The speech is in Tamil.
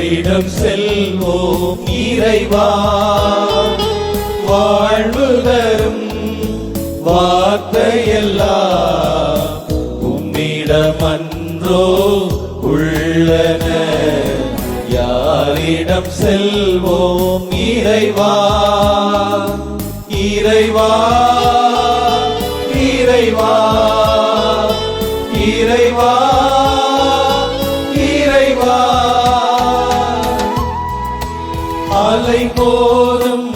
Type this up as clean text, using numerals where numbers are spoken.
யாரிடம் செல்வோம் இறைவா? வாழ்வு தரும் வார்த்தையெல்லாம் உம்மிடமன்றோ உள்ளன. யாரிடம் செல்வோம் இறைவா? இறைவா இறைவா இறைவா இறைவா. அலை போதும்